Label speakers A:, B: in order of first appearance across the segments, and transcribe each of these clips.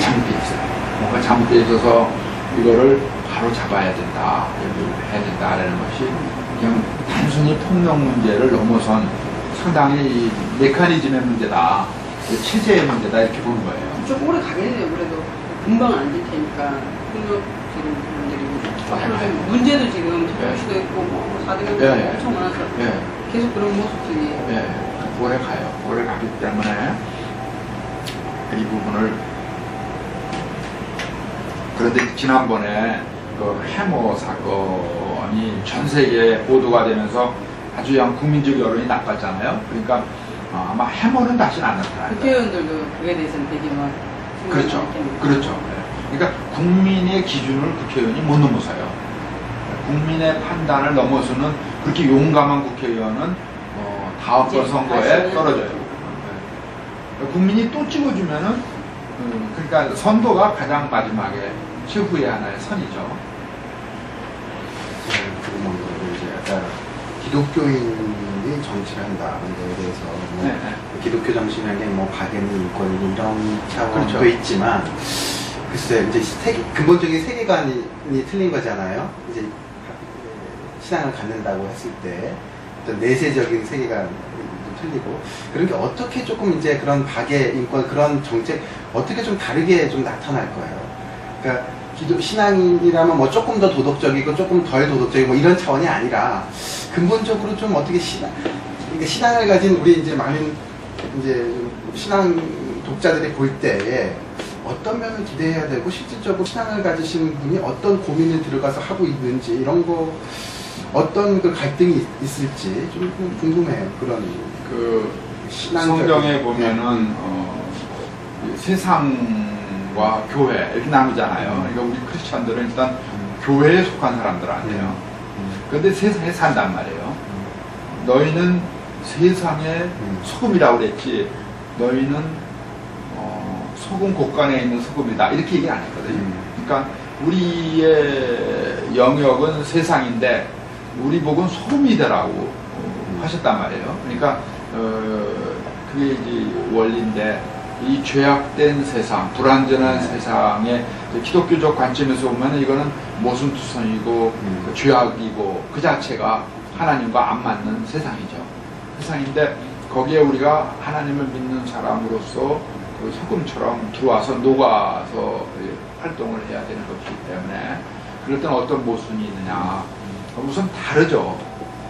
A: 잘못돼 있어요. 뭔가 잘못돼 있어서 이거를 바로 잡아야 된다, 해야 된다라는 것이 그냥 단순히 폭력 문제를 넘어선 상당히 이 메커니즘의 문제다, 체제의 문제다 이렇게 보는 거예요.
B: 좀 오래 가겠네요. 그래도 금방 안 될 테니까 폭력 지금 분들이 문제도 지금 특별시도 있고 뭐 사대강 엄청 많아서 계속 그런 모습들이
A: 오래 가요. 오래 가기 때문에 이 부분을. 그런데 지난번에 그 해머 사건이 전 세계에 보도가 되면서 아주 국민적 여론이 나빴잖아요. 그러니까 아마 해머는 다시는 안 나타날 거예요.
B: 국회의원들도 그에 대해서는 되게 막
A: 그렇죠. 그렇죠. 그러니까 국민의 기준을 국회의원이 못 넘어서요. 국민의 판단을 넘어서는 그렇게 용감한 국회의원은 다음번 선거에 떨어져요. 국민이 또 찍어주면은 그러니까 선거가 가장 마지막에 최후의 하나의 선이죠.
C: 그리고 이제 아까 기독교인이 정치를 한다는 데에 대해서 뭐 기독교 정신이라는 게 뭐 박애는 인권이 이런 차원도
A: 그렇죠.
C: 있지만 글쎄 이제 근본적인 세계관이 틀린 거잖아요. 이제 신앙을 갖는다고 했을 때 어떤 내세적인 세계관이 틀리고 그런 게 어떻게 조금 이제 그런 박애 인권 그런 정책 어떻게 좀 다르게 좀 나타날 거예요. 그러니까 신앙이라면 뭐 조금 더 도덕적이고 조금 덜 도덕적이고 뭐 이런 차원이 아니라 근본적으로 좀 어떻게 신앙을 가진 우리 이제 많은 이제 신앙 독자들이 볼 때에 어떤 면을 기대해야 되고 실질적으로 신앙을 가지신 분이 어떤 고민을 들어가서 하고 있는지 이런 거 어떤 그 갈등이 있을지 좀 궁금해요. 그런
A: 그 성경에 보면은 세상과 교회 이렇게 나누잖아요. 그러니까 우리 크리스천들은 일단 교회에 속한 사람들 아니에요. 그런데 세상에 산단 말이에요. 너희는 세상의 소금이라고 그랬지 너희는 소금 곳간에 있는 소금이다 이렇게 얘기 안 했거든요. 그러니까 우리의 영역은 세상인데 우리 복은 소금이 되라고 하셨단 말이에요. 그러니까 그게 이제 원리인데 이 죄악된 세상, 불완전한 세상에 기독교적 관점에서 보면 이거는 모순투성이고 죄악이고 그 자체가 하나님과 안 맞는 세상이죠. 세상인데 거기에 우리가 하나님을 믿는 사람으로서 그 소금처럼 들어와서 녹아서 활동을 해야 되는 것이기 때문에 그럴 때는 어떤 모순이 있느냐. 우선 다르죠.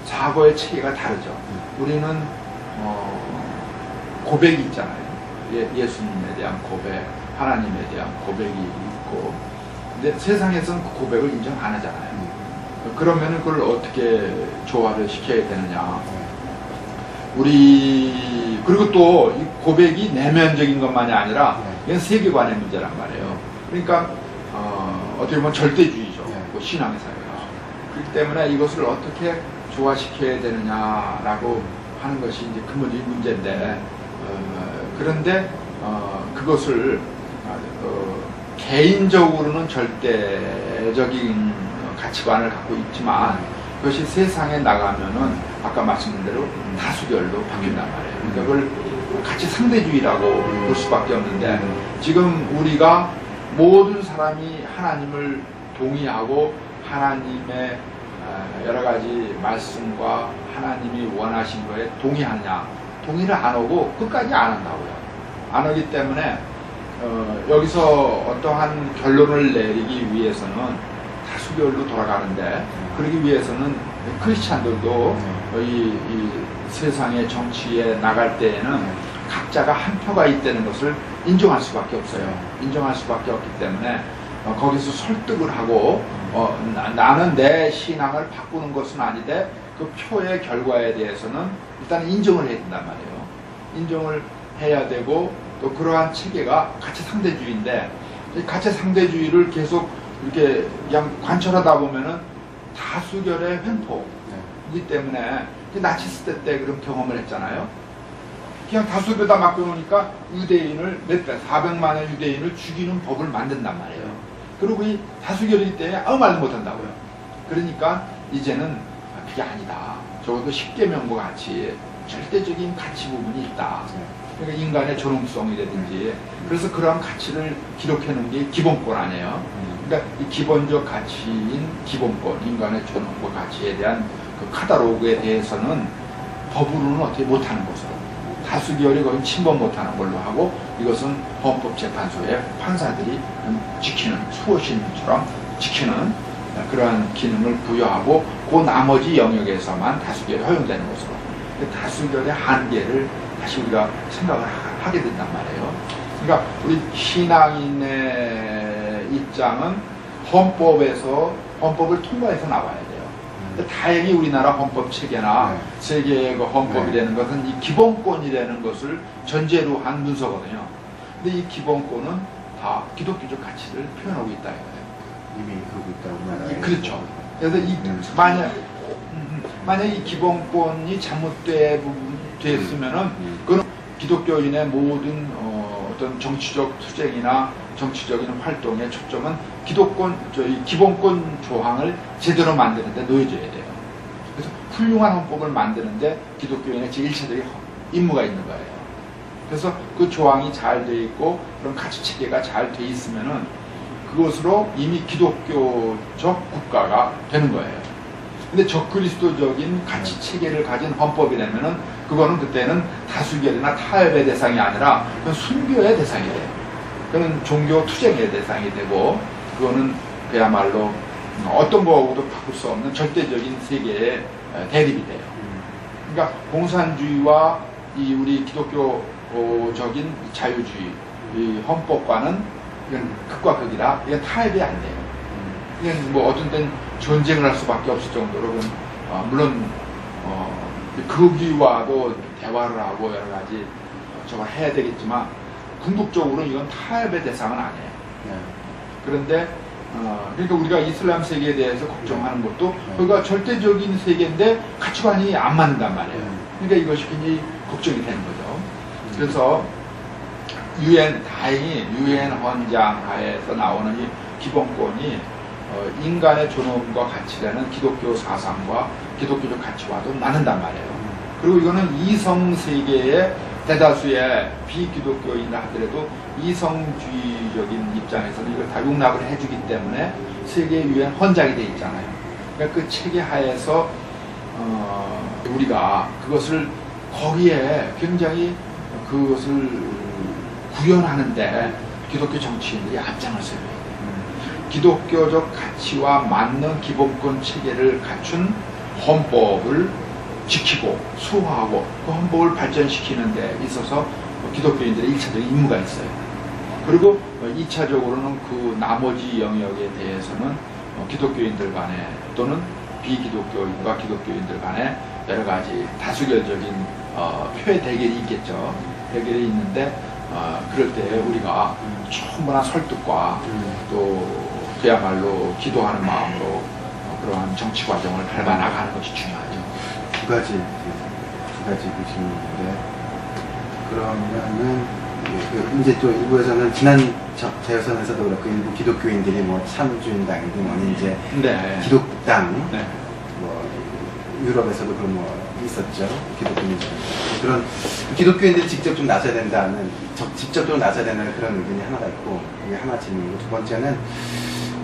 A: 사고의 체계가 다르죠. 우리는 고백이 있잖아요. 예수님에 대한 고백, 하나님에 대한 고백이 있고 근데 세상에서는 그 고백을 인정 안 하잖아요. 그러면 그걸 어떻게 조화를 시켜야 되느냐. 그리고 또 이 고백이 내면적인 것만이 아니라 이건 세계관의 문제란 말이에요. 그러니까 어떻게 보면 절대주의죠. 신앙의 사회가. 그렇기 때문에 이것을 어떻게 조화시켜야 되느냐라고 하는 것이 이제 근본적인 문제인데 그런데 그것을 개인적으로는 절대적인 가치관을 갖고 있지만 그것이 세상에 나가면은 아까 말씀드린 대로 다수결로 바뀐단 말이에요. 그러니까 그걸 가치 상대주의라고 볼 수밖에 없는데 지금 우리가 모든 사람이 하나님을 동의하고 하나님의 여러 가지 말씀과 하나님이 원하신 거에 동의하느냐 동의를 안 하고 끝까지 안 한다고요. 안 하기 때문에 여기서 어떠한 결론을 내리기 위해서는 다수결로 돌아가는데 그러기 위해서는 크리스찬들도 이 세상의 정치에 나갈 때에는 각자가 한 표가 있다는 것을 인정할 수밖에 없어요. 인정할 수밖에 없기 때문에 거기서 설득을 하고 나는 내 신앙을 바꾸는 것은 아닌데 그 표의 결과에 대해서는 일단 인정을 해야 된단 말이에요. 인정을 해야 되고 또 그러한 체계가 가치 상대주의인데 이 가치 상대주의를 계속 이렇게 그냥 관철하다 보면은 다수결의 횡포이기 때문에 나치스 때 그런 경험을 했잖아요. 그냥 다수결에다 맡겨놓으니까 유대인을 400만의 유대인을 죽이는 법을 만든단 말이에요. 그리고 이 다수결이기 때문에 아무 말도 못한다고요. 그러니까 이제는 그게 아니다. 적어도 십계명과 같이 절대적인 가치 부분이 있다. 그러니까 인간의 존엄성이라든지 그래서 그러한 가치를 기록해 놓은 게 기본권 아니에요. 그러니까 이 기본적 가치인 기본권, 인간의 존엄과 가치에 대한 그 카탈로그에 대해서는 법으로는 어떻게 못하는 것으로 다수결이 거의 침범 못하는 걸로 하고 이것은 헌법재판소의 판사들이 지키는 수호신처럼 지키는 그러한 기능을 부여하고 그 나머지 영역에서만 다수결이 허용되는 것으로 다수결의 한계를 다시 우리가 생각을 하게 된단 말이에요. 그러니까 우리 신앙인의 입장은 헌법을 통과해서 나와야 돼요. 다행히 우리나라 헌법 체계나 세계의 그 헌법이라는 것은 이 기본권이라는 것을 전제로 한 문서거든요. 근데 이 기본권은 다 기독교적 가치를 표현하고 있다 이거예요.
C: 이미 그러고 있다 우리나라에.
A: 그렇죠. 그래서 만약 이 기본권이 잘못됐으면은 그건 기독교인의 모든 어떤 정치적 투쟁이나 정치적인 활동의 초점은 기본권 조항을 제대로 만드는데 놓여져야 돼요. 그래서 훌륭한 헌법을 만드는데 기독교인의 제1차적인 임무가 있는 거예요. 그래서 그 조항이 잘 돼 있고 그런 가치 체계가 잘 돼 있으면은 그것으로 이미 기독교적 국가가 되는 거예요. 근데 적그리스도적인 가치 체계를 가진 헌법이라면은 그거는 그때는 다수결이나 타협의 대상이 아니라 그건 순교의 대상이 돼요. 그건 종교 투쟁의 대상이 되고 그거는 그야말로 어떤 거하고도 바꿀 수 없는 절대적인 세계의 대립이 돼요. 그러니까 공산주의와 이 우리 기독교적인 자유주의 이 헌법과는 이건 극과 극이라 이건 타협이 안 돼요. 이건 뭐 어떤 때는 전쟁을 할 수밖에 없을 정도로 물론 거기와도 대화를 하고 여러 가지 저걸 해야 되겠지만 궁극적으로 이건 타협의 대상은 아니에요. 그런데 그러니까 우리가 이슬람 세계에 대해서 걱정하는 것도 거기가 절대적인 세계인데 가치관이 안 맞는단 말이에요. 그러니까 이것이 굉장히 걱정이 되는 거죠. 그래서 다행히 유엔 헌장 하에서 나오는 이 기본권이 인간의 존엄과 가치라는 기독교 사상과 기독교적 가치와도 맞는단 말이에요. 그리고 이거는 이성 세계의 대다수의 비기독교인을 하더라도 이성주의적인 입장에서는 이걸 다 용납을 해주기 때문에 세계 유엔 헌장이 돼 있잖아요. 그러니까 그 체계 하에서 우리가 그것을 거기에 굉장히 그것을 구현하는데 기독교 정치인들이 앞장을 서야 돼요. 기독교적 가치와 맞는 기본권 체계를 갖춘 헌법을 지키고 수호하고 그 헌법을 발전시키는 데 있어서 기독교인들의 1차적인 임무가 있어요. 그리고 2차적으로는 그 나머지 영역에 대해서는 기독교인들 간에 또는 비기독교인과 기독교인들 간에 여러 가지 다수결적인 표의 대결이 있겠죠. 대결이 있는데 그럴 때 우리가 충분한 설득과 또 그야말로 기도하는 마음으로 그러한 정치 과정을 밟아 나가는 것이 중요하죠.
C: 두 가지 그 질문인데 그러면은 이제 또 일부에서는 지난 재여선에서도 그렇고 일부 기독교인들이 뭐 참주인당이든 아니 이제 기독당 뭐 유럽에서도 그런 뭐 있었죠. 기독교인들 그런 기독교인들이 직접 좀 나서야 된다는 직접적으로 나서야 된다는 그런 의견이 하나가 있고 이게 하나 질문이고 두 번째는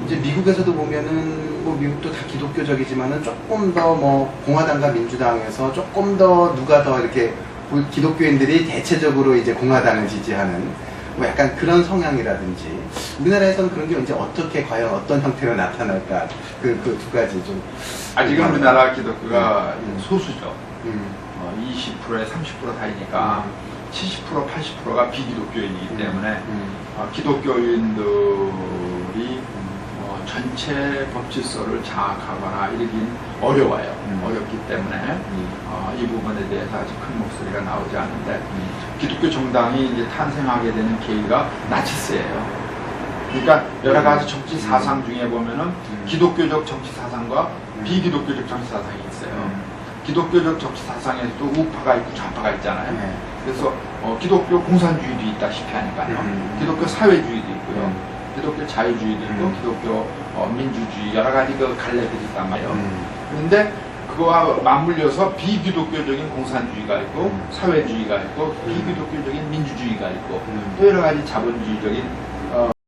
C: 이제 미국에서도 보면은 뭐 미국도 다 기독교적이지만은 조금 더 뭐 공화당과 민주당에서 조금 더 누가 더 이렇게 기독교인들이 대체적으로 이제 공화당을 지지하는 뭐 약간 그런 성향이라든지 우리나라에서는 그런 게 이제 어떻게 과연 어떤 형태로 나타날까 그 두 가지 좀
A: 아직은 우리나라 기독교가 소수죠. 20%에 30% 사이니까 70% 80%가 비기독교인이기 때문에 기독교인들이 전체 법질서를 장악하거나 이러긴 어려워요. 어렵기 때문에 이 부분에 대해서 아주 큰 목소리가 나오지 않는데 기독교 정당이 이제 탄생하게 되는 계기가 나치스예요. 그러니까 여러 가지 정치 사상 중에 보면은 기독교적 정치 사상과 비기독교적 정치 사상이 있어요. 기독교적 정치 사상에서도 우파가 있고 좌파가 있잖아요. 그래서 기독교 공산주의도 있다시피 하니까요. 기독교 사회주의도 있고요. 기독교 자유주의도 있고 기독교 민주주의 여러 가지 그 갈래들이 있단 말이에요. 그런데 그거와 맞물려서 비기독교적인 공산주의가 있고 사회주의가 있고 비기독교적인 민주주의가 있고 또 여러 가지 자본주의적인